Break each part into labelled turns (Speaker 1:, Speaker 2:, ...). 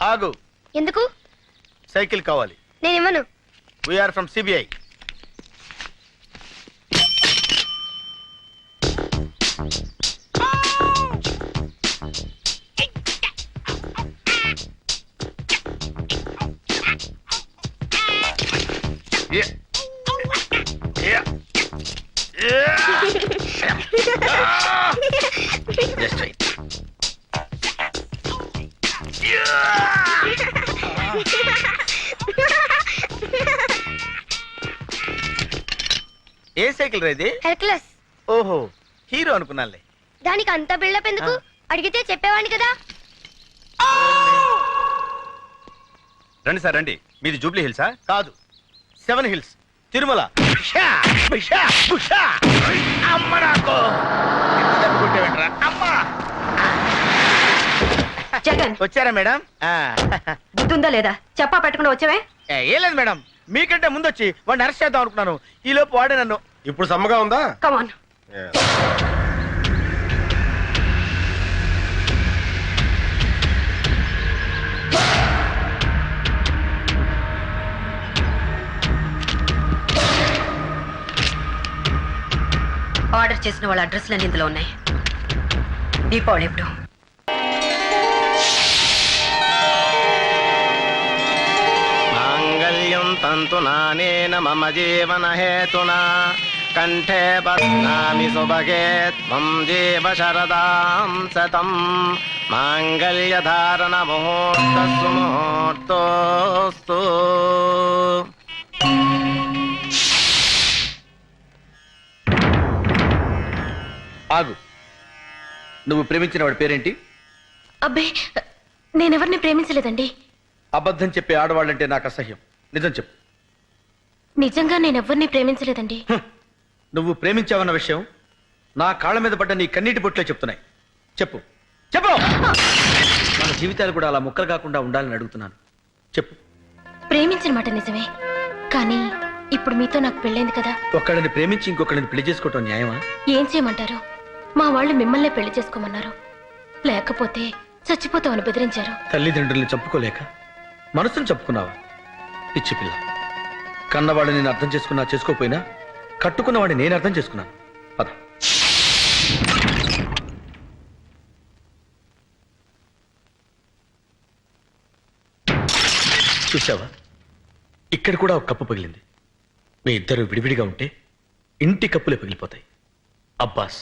Speaker 1: ఆగు.
Speaker 2: ఎందుకు?
Speaker 1: సైకిల్ కావాలి.
Speaker 2: నేను ఇవ్వను.
Speaker 1: We are from CBI. Just right. ఏ సైకిల్ రేది?
Speaker 2: హెర్క్యులస్.
Speaker 1: ఓహో, హీరో అనుకున్నానులే.
Speaker 2: దానికి అంత బిల్డప్ ఎందుకు? అడిగితే చెప్పేవాడిని కదా.
Speaker 3: రండి సార్ రండి. మీది జూబ్లీ హిల్సా?
Speaker 1: కాదు, 7 హిల్స్, తిరుమల.
Speaker 4: జగన్
Speaker 1: వచ్చారా మేడం?
Speaker 4: బుద్ధుందా లేదా? చెప్పా పెట్టకుండా వచ్చావే?
Speaker 1: ఏం లేదు మేడం, మీకంటే ముందు వచ్చి వాడిని అరెస్ట్ చేద్దాం అనుకున్నాను. ఈ లోపు వాడే నన్ను.
Speaker 5: ఇప్పుడు సమ్మగా ఉందా?
Speaker 4: కమాన్. ఆర్డర్ చేసిన వాళ్ళ అడ్రస్లన్నీ ఇందులో ఉన్నాయి. దీపావళి ఎప్పుడు?
Speaker 1: మాంగళ్యం తంతునానేన మమ జీవన హేతునా కంఠే బధ్నామి సుభగే త్వం జీవ శరదాం శతం మాంగళ్య ధారణ ముహూర్తస్సు ముహూర్తోస్తు. ఆగు. నువ్వు ప్రేమించిన వాడి పేరేంటి?
Speaker 2: అబ్బే, నేనెవరిని ప్రేమించలేదండి.
Speaker 1: అబద్ధం చెప్పే ఆడవాళ్ళంటే నాకు అసహ్యం. నిజం చెప్పు.
Speaker 2: నిజంగా నేనెవరిని ప్రేమించలేదండి.
Speaker 1: నువ్వు ప్రేమించావన్న విషయం నా కాళ్ళ మీద పడ్డ నీ కన్నీటి బొట్లే చెప్తున్నాయి. చెప్పు చెప్పు. మన జీవితాలు కూడా అలా ముక్కలు కాకుండా ఉండాలని అడుగుతున్నాను. చెప్పు.
Speaker 2: ప్రేమించిన మాట నిజమే, కానీ ఇప్పుడు మీతో నాకు పెళ్ళైంది కదా.
Speaker 1: ఒకళ్ళని ప్రేమించి ఇంకొకళ్ళని పెళ్లి చేసుకోవటం న్యాయమా?
Speaker 2: ఏం చేయమంటారు? మా వాళ్ళు మిమ్మల్ని పెళ్లి చేసుకోమన్నారు. లేకపోతే చచ్చిపోతామని బెదిరించారు.
Speaker 1: తల్లిదండ్రుల్ని చంపుకోలేక మనసును చంపుకున్నావా? పిచ్చి పిల్ల. కన్నవాడిని నేను అర్థం చేసుకున్నా చేసుకోపోయినా కట్టుకున్నవాడిని నేను అర్థం చేసుకున్నాను. పద. చూసావా, ఇక్కడ కూడా ఒక కప్పు పగిలింది. మీ ఇద్దరు విడివిడిగా ఉంటే ఇంటి కప్పులే పగిలిపోతాయి. అబ్బాస్,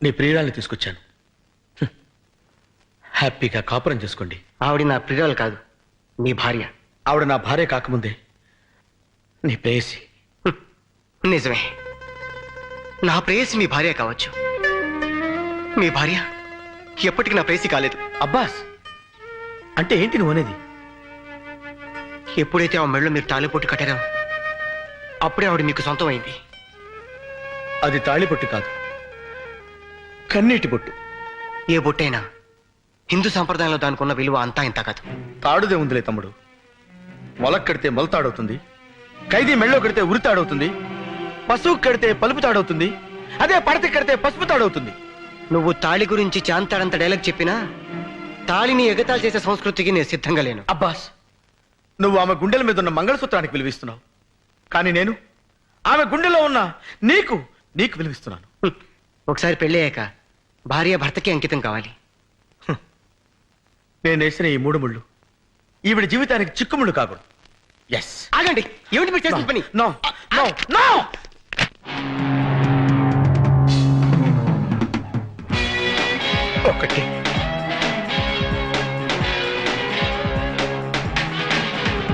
Speaker 1: నీ ప్రియురాల్ని తీసుకొచ్చాను. హ్యాపీగా కాపురం చేసుకోండి.
Speaker 6: ఆవిడ నా ప్రియురాలు కాదు, నీ భార్య.
Speaker 1: ఆవిడ నా భార్య కాకముందే నీ ప్రేయసి.
Speaker 6: నిజమే, నా ప్రేయసి మీ భార్య కావచ్చు. మీ భార్య ఎప్పటికీ నా ప్రేయసి కాలేదు.
Speaker 1: అబ్బాస్, అంటే ఏంటి నువ్వు అనేది?
Speaker 6: ఎప్పుడైతే ఆ మెళ్ళలో మీరు తాళిపొట్టు కట్టారో అప్పుడే ఆవిడ మీకు సొంతం అయింది.
Speaker 1: అది తాళిబొట్టు కాదు, కన్నీటి బొట్టు.
Speaker 6: ఏ బొట్టైనా హిందూ సంప్రదాయంలో దానికి ఉన్న విలువ అంతా ఇంత కాదు.
Speaker 1: తాడుదే ఉందిలే తమ్ముడు. మొలక్ కడితే మొలతాడవుతుంది, ఖైదీ మెళ్ళో కడితే ఉరితాడవుతుంది, పశువు కడితే పలుపు తాడవుతుంది, అదే పడత కడితే పసుపు తాడవుతుంది.
Speaker 6: నువ్వు తాళి గురించి చాంతాడంత డైలాగ్ చెప్పినా తాళిని ఎగతాళి చేసే సంస్కృతికి నేను సిద్ధంగా లేను.
Speaker 1: అబ్బాస్, నువ్వు ఆమె గుండెల మీద ఉన్న మంగళసూత్రానికి విలువిస్తున్నావు, కానీ నేను ఆమె గుండెలో ఉన్న నీకు నీకు విలువిస్తున్నాను.
Speaker 6: ఒకసారి పెళ్ళయ్యాక భార్య భర్తకి అంకితం కావాలి.
Speaker 1: నేను వేసిన ఈ 3 ముళ్ళు ఈవిడ జీవితానికి చిక్కుముళ్ళు కాకూడదు. ఎస్.
Speaker 6: ఆగండి, ఏమిటి మీరు చేసిన పని?
Speaker 1: No no no. ఒకటి,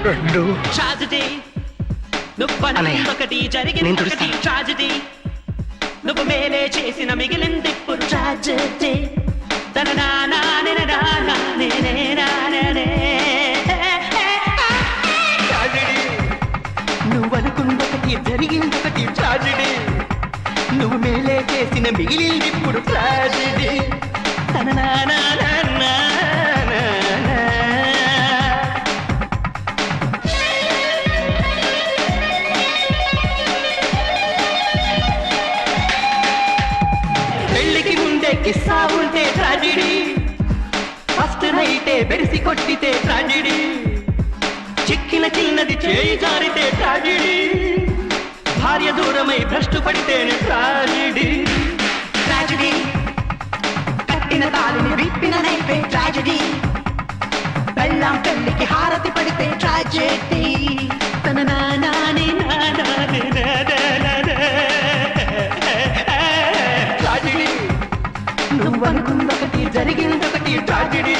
Speaker 1: 2.
Speaker 6: నేను తుడుస్తాను.
Speaker 7: ట్రాజెడీ నువ్వు మేలే చేసిన మిగిలింది ఇప్పుడు ట్రాజెడీ. నువ్వు అనుకున్నొకటి జరిగిందొకటి ట్రాజెడీ. నువ్వు మేలే చేసిన మిగిలింది ఇప్పుడు ట్రాజెడీ. పెళ్లికి ముందే కిస్సా ఉంటే ట్రాజెడీ, బయటే బెరిసి కొట్టితే ట్రాజెడీ, చిక్కిన చిన్నది చేయి జారితే ట్రాజెడీ, భార్య దూరమై భ్రష్టు పడితేనే ట్రాజెడీ. ట్రాజెడీ, కట్టిన తాళిని విప్పిన నైపే ట్రాజెడీ, బెల్లం పెళ్లికి హారతి పడితే ట్రాజెడీ. తన నానాని నానాని ట్రాజెడీ, నువ్వనుకుందొకటి జరిగిందొకటి ట్రాజెడీ,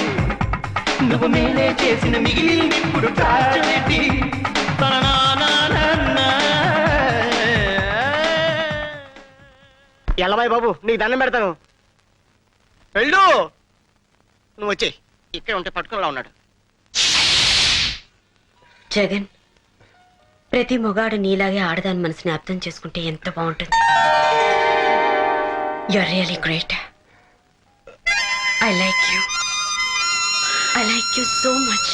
Speaker 7: నువ్వు మేలే చేసిన మిగిలింది ఇప్పుడు ట్రాజెడీ.
Speaker 6: ఎల్లబాయ్ బాబు నీకు దండం పెడతాను. వెళ్ళు, నువ్వు వచ్చేయి. ఇక్కడ ఉంటే పట్టుకునిలా ఉన్నాడు.
Speaker 4: జగన్, ప్రతి మొగాడు నీలాగే ఆడదాని మనసుని అర్థం చేసుకుంటే ఎంత బాగుంటుంది. You're really great. I like you. I like you so much.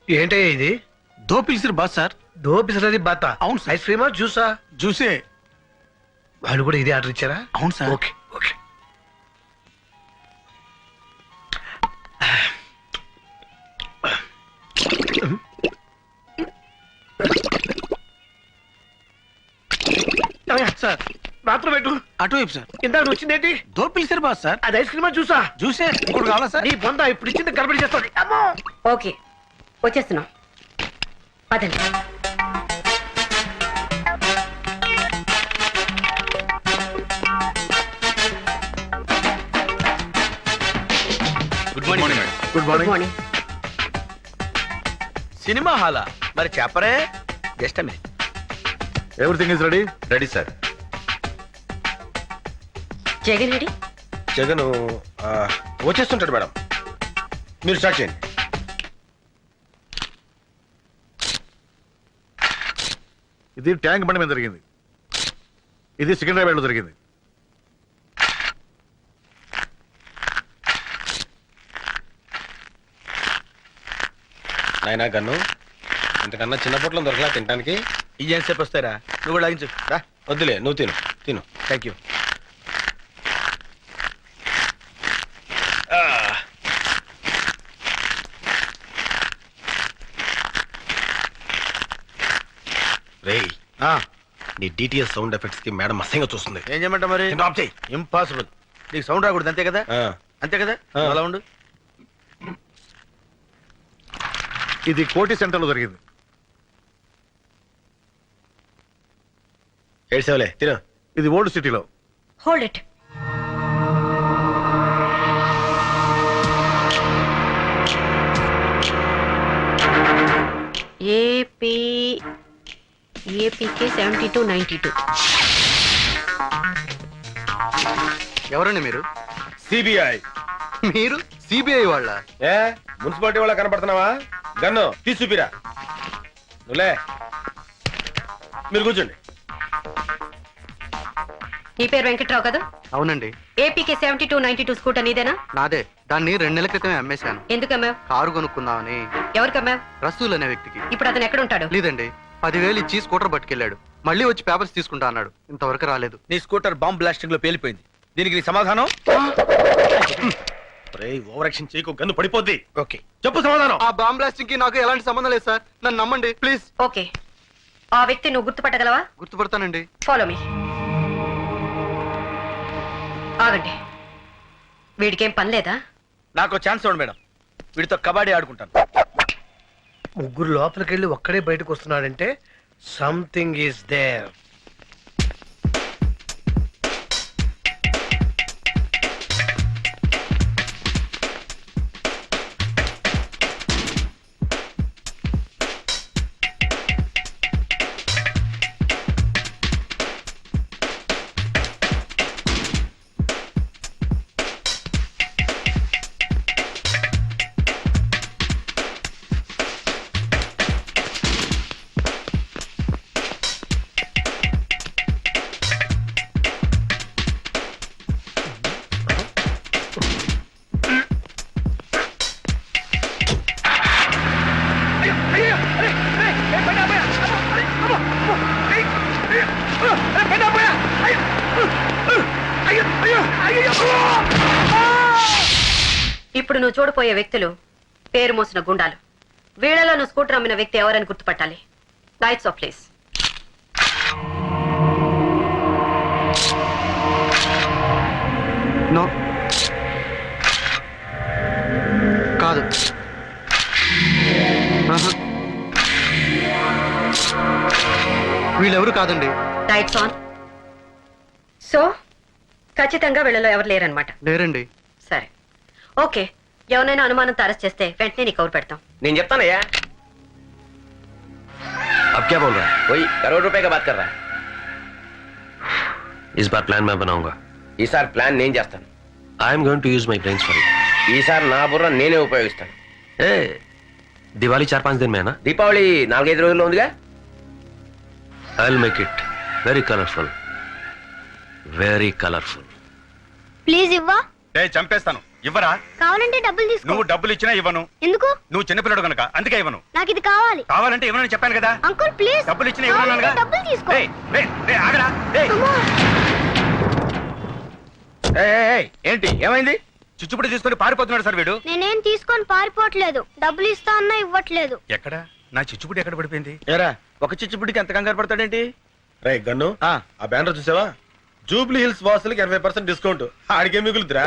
Speaker 5: ఏంటయ్యా ఇది?
Speaker 8: దో పిలిచిరు బాస్ సార్.
Speaker 5: దో పిసరది బాత.
Speaker 8: అవును సార్.
Speaker 5: ఐస్ క్రీమా జ్యూసా?
Speaker 8: జ్యూసే.
Speaker 5: వాళ్ళు కూడా ఇదే ఆర్డర్ ఇచ్చారా?
Speaker 8: అవును సార్.
Speaker 5: Okay okay.
Speaker 8: సార్
Speaker 5: మాత్రం పెట్టు.
Speaker 8: అటువైపు సార్.
Speaker 5: ఇందాక వచ్చిందేంటి?
Speaker 8: దో పిలిచిరు బాస్ సార్.
Speaker 5: అది ఐస్ క్రీమా జ్యూసా?
Speaker 8: జ్యూసే. ఇంకోటి కావాలా సార్?
Speaker 5: నీ బొంద ఇప్పుడు ఇచ్చింది గడబడి చేస్తుంది. అమ్మో,
Speaker 4: ఓకే, వచ్చేస్తున్నాం. అదండి.
Speaker 3: Good morning madam.
Speaker 5: Good
Speaker 4: good
Speaker 5: morning.
Speaker 4: Morning.
Speaker 1: Cinema హాలా? మరి చెప్పరే. Just minute.
Speaker 9: Everything is ready.
Speaker 3: Ready sir.
Speaker 4: Jagan ready?
Speaker 9: Jagan వచ్చేస్తుంటాడు మేడం, మీరు స్టార్ట్ చేయండి. ఇది ట్యాంక్ బండి మీద జరిగింది, ఇది సికింద్రాబాద్ లో జరిగింది. నాయనా గన్ను, ఇంతకన్నా చిన్న పొట్లం దొరకలా తినడానికి.
Speaker 1: ఈ ఎంతసేపు వస్తారా? నువ్వు కూడా లాగించు.
Speaker 9: రా, వద్దులే, నువ్వు తిను తిను.
Speaker 1: Thank you.
Speaker 9: రేయ్, నీ డిటిఎస్ సౌండ్ ఎఫెక్ట్స్ కి మేడం అసహ్యంగా చూస్తుంది.
Speaker 1: ఏం చేయమంటావు మరి?
Speaker 9: ఆఫ్ చేయి.
Speaker 1: ఇంపాసిబుల్. నీకు సౌండ్ రాకూడదు, అంతే కదా? అంతే కదా? అలా ఉండు.
Speaker 9: ఇది కోటి సెంటర్ లో జరిగింది. ఏడ్సేవలే తిను. ఇది ఓల్డ్ సిటీలో.
Speaker 4: Hold it. ఏపీకే 7292.
Speaker 6: ఎవరండి మీరు?
Speaker 9: సిబిఐ.
Speaker 6: మీరు సిబిఐ వాళ్ళ?
Speaker 9: ఏ మున్సిపాలిటీ వాళ్ళ కనపడుతున్నావా? గన్ను తీసి చూపిరా. నువ్వులే, మీరు కూర్చోండి.
Speaker 4: నీ పేరు వెంకట్రావు కదా?
Speaker 6: అవునండి.
Speaker 4: ఏపీకే 7292 స్కూటర్ నీదేనా?
Speaker 6: నాదే. దాన్ని 2 నెలల క్రితమే అమ్మేశాను.
Speaker 4: ఎందుకు అమ్మావు?
Speaker 6: కారు కొనుక్కుందామని.
Speaker 4: ఎవరికి అమ్మావు?
Speaker 6: రసూల్ అనే వ్యక్తికి.
Speaker 4: ఇప్పుడు అతను ఎక్కడ ఉంటాడు?
Speaker 6: లేదండి, 10,000 ఇచ్చి స్కూటర్ పట్టుకెళ్ళాడు. మళ్ళీ వచ్చి పేపర్స్ తీసుకుంటా అన్నాడు. ఇంతవరకు రాలేదు.
Speaker 1: నీ స్కూటర్ బాంబ్ బ్లాస్టింగ్ లో పేలిపోయింది. దీనికి నీ సమాధానం?
Speaker 9: ఓవర్ యాక్షన్ చేయకు, గన్ను పడిపోద్ది.
Speaker 1: ఓకే,
Speaker 9: చెప్పు సమాధానం.
Speaker 6: ఆ బాంబ్ బ్లాస్టింగ్ కి నాకు ఎలాంటి సంబంధం లేదు సార్. నన్ను నమ్మండి ప్లీజ్.
Speaker 4: ఓకే, ఆ వ్యక్తి నువ్వు గుర్తుపట్టగలవా?
Speaker 6: గుర్తుపడతానండి.
Speaker 4: Follow me. ఆగండి, వీడికేం పని లేదా?
Speaker 1: నాకు ఛాన్స్ ఇవ్వండి మేడం, వీడితో కబడ్డీ ఆడుకుంటాను.
Speaker 5: ముగ్గురు లోపలికి వెళ్ళి ఒక్కడే బయటకు వస్తున్నాడంటే సంథింగ్ ఈస్ దేర్.
Speaker 4: ఇప్పుడు నువ్వు చూడపోయే వ్యక్తులు పేరు మోసిన గుండాలు. వీళ్ళలో నువ్వు స్కూటర్ అమ్మిన వ్యక్తి ఎవరని గుర్తుపట్టాలి. Lights off please.
Speaker 6: నో, కాదు. ఆహా. వీళ్ళెవరు కాదండి.
Speaker 4: Lights on. సో ఖచ్చితంగా వీళ్ళలో ఎవరు లేరనమాట.
Speaker 6: లేరండి.
Speaker 4: సరే, ఓకే. ఎవరైనా అనుమానంతో అరెస్ట్ చేస్తే వెంటనే నీకు కవర్ పెడతాం.
Speaker 10: నేను చెప్తానయ్యా.
Speaker 9: अब क्या बोल रहा है?
Speaker 10: वही करोड़ रुपए का बात कर रहा है.
Speaker 9: इस बार प्लान मैं बनाऊंगा.
Speaker 10: ఈసారి ప్లాన్ నేను చేస్తాను.
Speaker 9: I am going to use my brains for it.
Speaker 10: ఈసారి నా బుర్ర నేనే ఉపయోగిస్తాను.
Speaker 9: ए, दिवाली 4-5 दिन में है ना?
Speaker 10: దీపావళి 4-5 రోజుల్లో ఉందిగా.
Speaker 9: I will make it very colourful. Very colourful.
Speaker 3: Please ఇవ్వా. చంపేస్తాను. ఇవ్వరా?
Speaker 2: కావాలంటే డబ్బులు తీసుకో.
Speaker 3: నువ్వు డబ్బులు ఇచ్చినా ఇవ్వను.
Speaker 2: ఎందుకు?
Speaker 3: నువ్వు చిన్నపిల్లడు కనుక అందుకే ఇవ్వను.
Speaker 2: నాకు ఇది కావాలి.
Speaker 3: కావాలంటే ఇవ్వనని చెప్పాను కదా.
Speaker 2: Uncle please.
Speaker 3: డబ్బులు ఇచ్చినా ఇవ్వను.
Speaker 2: డబ్బులు తీసుకో.
Speaker 3: ఆగరా. ఏంటి ఏమైంది? చిచ్చుపుడి తీసుకొని పారిపోతున్నాడు సార్ వీడు.
Speaker 2: నేనేం తీసుకొని పారిపోవట్లేదు. డబ్బులు ఇస్తా అన్నా ఇవ్వట్లేదు.
Speaker 3: ఎక్కడ నా చిచ్చుపుడి ఎక్కడ పడిపోయింది?
Speaker 1: ఏరా, ఒక చిచ్చుపుడికి ఎంత కంగారు పడతాడేంటి?
Speaker 9: రే గన్ను,
Speaker 1: ఆ,
Speaker 9: ఆ బ్యానర్ చూసావా? జూబ్లీ హిల్స్ వాసులకి 80% డిస్కౌంట్. ఆడికే మిగులుతురా.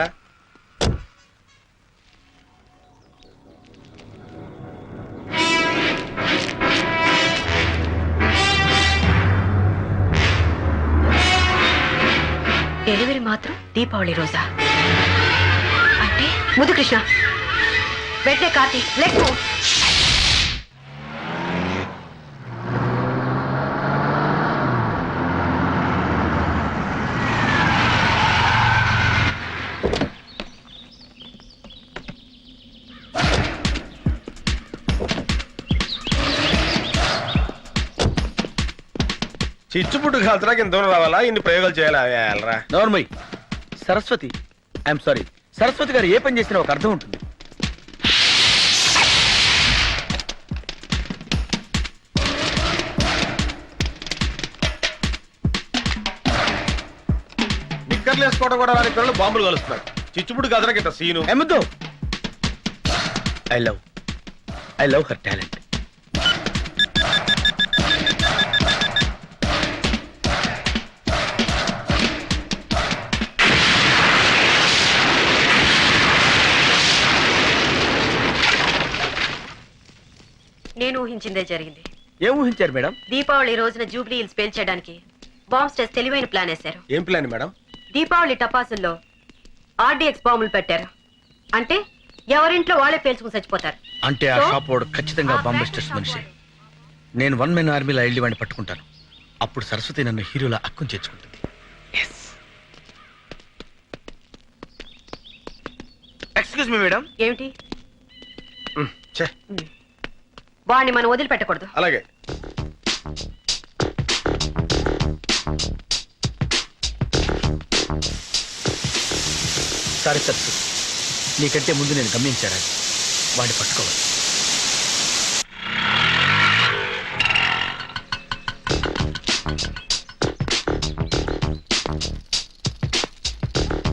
Speaker 4: డెలివరీ మాత్రం దీపావళి రోజా? అంటే ముద్దు కృష్ణ వెంటనే కార్తీ లెట్ గో.
Speaker 9: చిచ్చుపుట్టు కాల్చడానికి ఇంత దూరం రావాలా? ఇన్ని ప్రయోగాలు చేయాలా? వెళ్ళరా.
Speaker 1: నోర్మయ్. సరస్వతి, ఐఎమ్ సారీ, సరస్వతి గారు ఏ పని చేసినా ఒక అర్థం ఉంటుంది.
Speaker 9: నిక్కర్లు వేసుకోవడం కూడా రాని పిల్లలు బాంబులు కలుస్తున్నారు. చిచ్చుపుట్టు కాల్చడానికి ఇంత సీను.
Speaker 1: ఎమ్మద్దు. I love her talent.
Speaker 4: నేను ఊహించిందే జరిగింది.
Speaker 1: ఏం ఊహించారు మేడం?
Speaker 4: దీపావళి రోజున జూబ్లీ హిల్స్ పేల్చేయడానికి బాంబ్ స్టేస్ తెలివైన ప్లాన్ వేశారు.
Speaker 9: ఏం ప్లాన్ మేడం?
Speaker 4: దీపావళి టపాసుల్లో ఆర్డీఎక్స్ బాంబులు పెట్టారు. అంటే ఎవరింట్లో వాళ్ళే పేల్చుకుని చచ్చిపోతారు.
Speaker 1: అంటే ఆ షాప్ వాడు ఖచ్చితంగా బాంబస్టర్స్ మనిషి. నేను 1 man ఆర్మీలో వెళ్ళి వాడిని పట్టుకుంటాను. అప్పుడు సరస్వతి నన్ను హీరోలా అక్కుని చేర్చుకుంటుంది. Excuse me madam.
Speaker 4: ఏమిటి? వాడిని మనం వదిలిపెట్టకూడదు.
Speaker 9: అలాగే.
Speaker 1: సారీ సరస్వతి, నీకంటే ముందు నేను గమనించాను. వాడిని పట్టుకోవాలి.